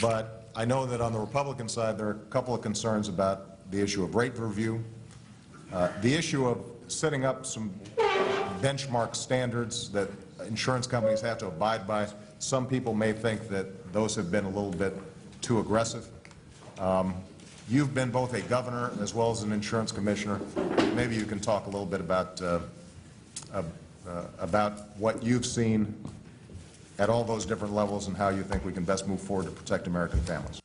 But I know that on the Republican side there are a couple of concerns about the issue of rate review, the issue of setting up some benchmark standards that insurance companies have to abide by. Some people may think that those have been a little bit too aggressive. You've been both a governor as well as an insurance commissioner. Maybe you can talk a little bit about what you've seen at all those different levels and how you think we can best move forward to protect American families.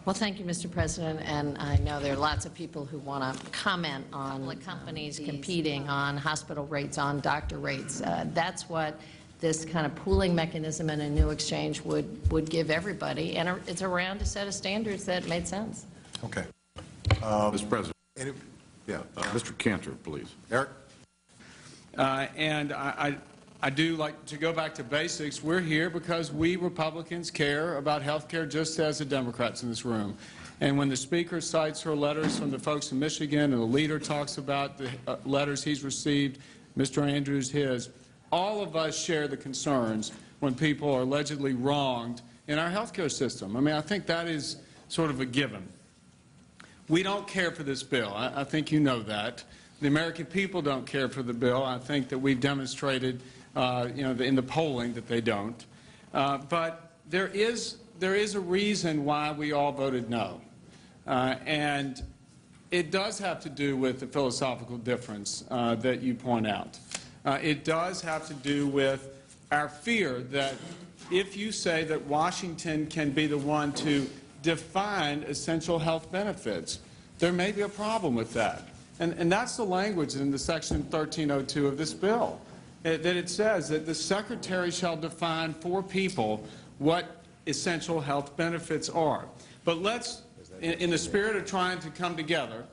Well, thank you, Mr. President, and I know there are lots of people who want to comment on companies competing on hospital rates, on doctor rates. That's what this kind of pooling mechanism and a new exchange would give everybody, and it's around a set of standards that made sense. Okay. Mr. President. Mr. Cantor, please. Eric? And I do like to go back to basics. We're here because we Republicans care about health care just as the Democrats in this room. And when the Speaker cites her letters from the folks in Michigan and the leader talks about the letters he's received, Mr. Andrews his, all of us share the concerns when people are allegedly wronged in our health care system. I mean, I think that is sort of a given. We don't care for this bill. I think you know that. The American people don't care for the bill. I think that we've demonstrated in the polling that they don't. But there is a reason why we all voted no. And it does have to do with the philosophical difference that you point out. It does have to do with our fear that if you say that Washington can be the one to define essential health benefits, there may be a problem with that. And that's the language in the Section 1302 of this bill. That it says that the Secretary shall define for people what essential health benefits are. But let's, in the spirit of trying to come together,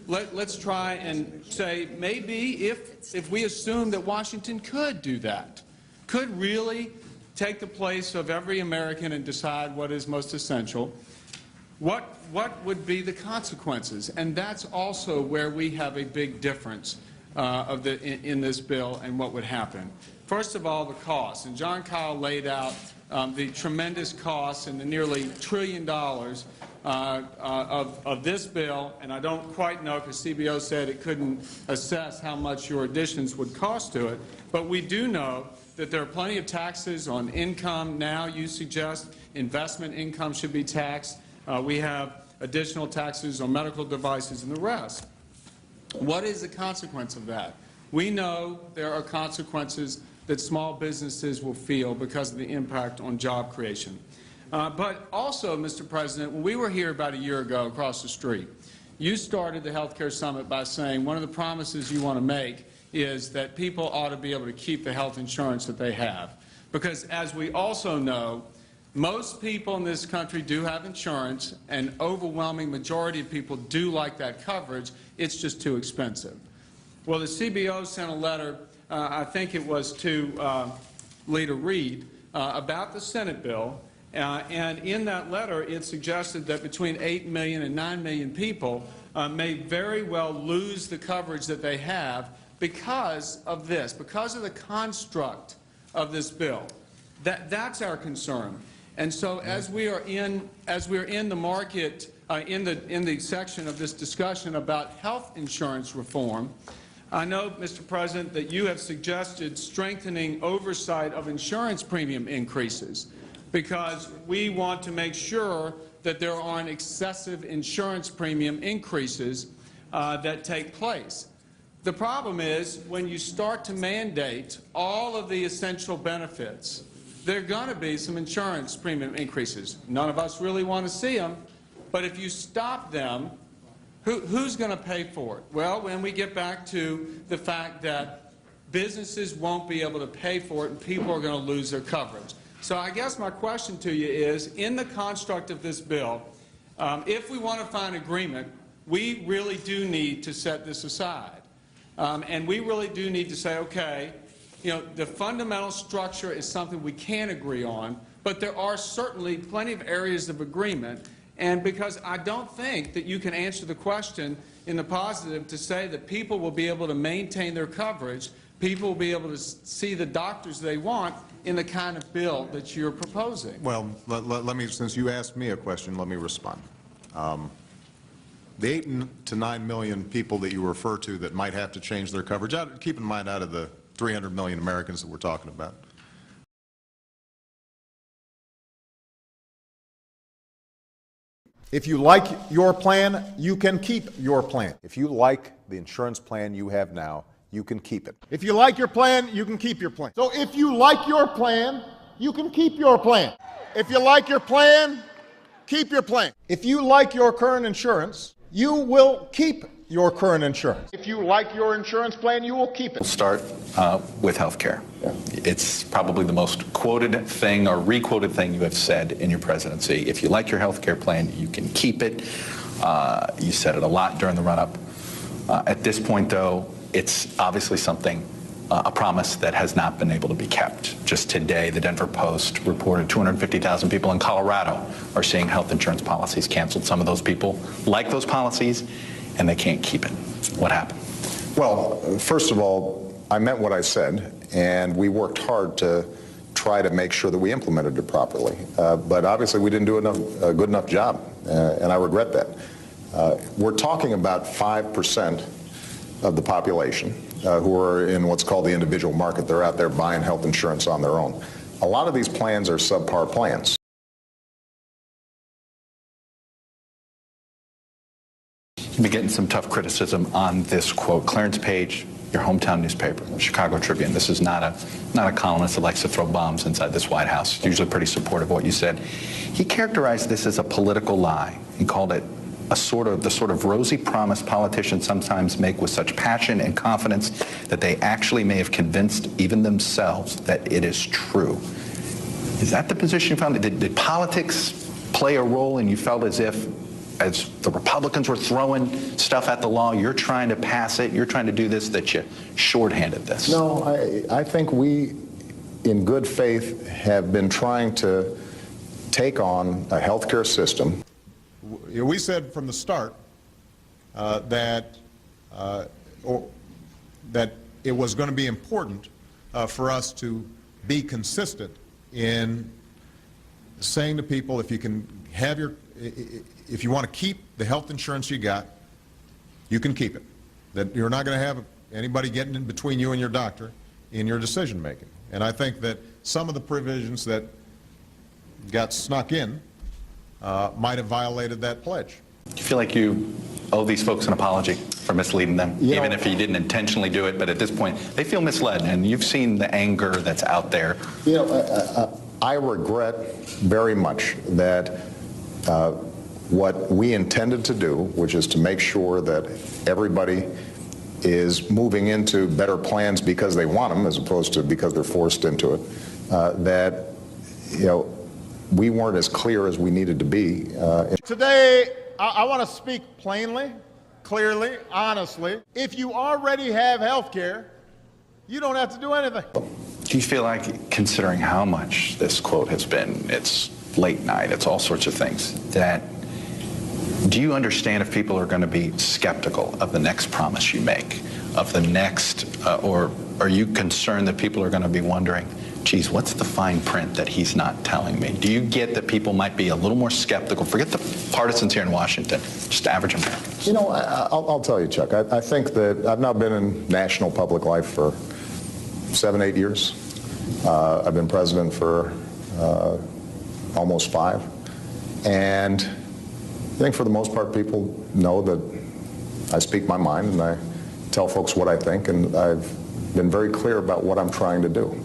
let's try and say maybe if we assume that Washington could do that, could really take the place of every American and decide what is most essential, what would be the consequences? And that's also where we have a big difference in this bill and what would happen. First of all, the cost. And John Kyle laid out the tremendous costs and the nearly $1 trillion of this bill. And I don't quite know because CBO said it couldn't assess how much your additions would cost to it. But we do know that there are plenty of taxes on income now. You suggest investment income should be taxed. We have additional taxes on medical devices and the rest. What is the consequence of that? We know there are consequences that small businesses will feel because of the impact on job creation. But also, Mr. President, when we were here about a year ago across the street, you started the Health Care Summit by saying one of the promises you want to make is that people ought to be able to keep the health insurance that they have. Because as we also know, most people in this country do have insurance, and overwhelming majority of people do like that coverage. It's just too expensive. Well, the CBO sent a letter, I think it was to Leader Reid, about the Senate bill, and in that letter it suggested that between 8 million and 9 million people may very well lose the coverage that they have because of this, because of the construct of this bill. That's our concern. And so as we are in the market, in the section of this discussion about health insurance reform, I know, Mr. President, that you have suggested strengthening oversight of insurance premium increases because we want to make sure that there aren't excessive insurance premium increases that take place. The problem is when you start to mandate all of the essential benefits, there are going to be some insurance premium increases. None of us really want to see them, but if you stop them, who's going to pay for it? Well, when we get back to the fact that businesses won't be able to pay for it and people are going to lose their coverage. So I guess my question to you is, in the construct of this bill, if we want to find agreement, we really do need to set this aside. And we really do need to say, okay, the fundamental structure is something we can agree on, but there are certainly plenty of areas of agreement. And because I don't think that you can answer the question in the positive to say that people will be able to maintain their coverage people will be able to see the doctors they want in the kind of bill that you're proposing. Well, let me, since you asked me a question, let me respond. The 8 to 9 million people that you refer to that might have to change their coverage, keep in mind out of the 300 million Americans that we're talking about, if you like your plan, you can keep your plan. If you like the insurance plan you have now, you can keep it. If you like your plan, you can keep your plan. So if you like your plan, you can keep your plan. If you like your plan, keep your plan. If you like your current insurance, you will keep your current insurance. If you like your insurance plan, you will keep it. We'll start with health care. It's probably the most quoted thing or re-quoted thing you have said in your presidency. If you like your health care plan, you can keep it. You said it a lot during the run-up. At this point, though, it's obviously something, a promise that has not been able to be kept. Just today, the Denver Post reported 250,000 people in Colorado are seeing health insurance policies canceled. Some of those people like those policies, and they can't keep it. What happened? Well, first of all, I meant what I said, and we worked hard to try to make sure that we implemented it properly. But obviously, we didn't do a good enough job, and I regret that. We're talking about 5% of the population who are in what's called the individual market. They're out there buying health insurance on their own. A lot of these plans are subpar plans. You've been getting some tough criticism on this quote. Clarence Page, your hometown newspaper, Chicago Tribune. This is not a columnist that likes to throw bombs inside this White House. He's usually pretty supportive of what you said. He characterized this as a political lie. He called it the sort of rosy promise politicians sometimes make with such passion and confidence that they actually may have convinced even themselves that it is true. Is that the position you found? Did politics play a role, and you felt as if, as the Republicans were throwing stuff at the law, you're trying to pass it, you're trying to do this, that you shorthanded this? No, I think we, in good faith, have been trying to take on a healthcare system. We said from the start that it was going to be important for us to be consistent in saying to people, if you can have if you want to keep the health insurance you got, you can keep it. That you're not going to have anybody getting in between you and your doctor in your decision making. And I think that some of the provisions that got snuck in might have violated that pledge. Do you feel like you owe these folks an apology for misleading them, even if you didn't intentionally do it? But at this point, they feel misled, and you've seen the anger that's out there. You know, I regret very much that what we intended to do, which is to make sure that everybody is moving into better plans because they want them as opposed to because they're forced into it, that, you know, we weren't as clear as we needed to be. Today, I want to speak plainly, clearly, honestly. If you already have health care, you don't have to do anything. Do you feel like, considering how much this quote has been, it's late night, it's all sorts of things, that do you understand if people are going to be skeptical of the next promise you make, of the next, or are you concerned that people are going to be wondering, geez, what's the fine print that he's not telling me? Do you get that people might be a little more skeptical? Forget the partisans here in Washington, just average Americans. You know, I'll tell you, Chuck, I think that I've now been in national public life for 7, 8 years. I've been president for almost 5. And I think for the most part, people know that I speak my mind and I tell folks what I think, and I've been very clear about what I'm trying to do.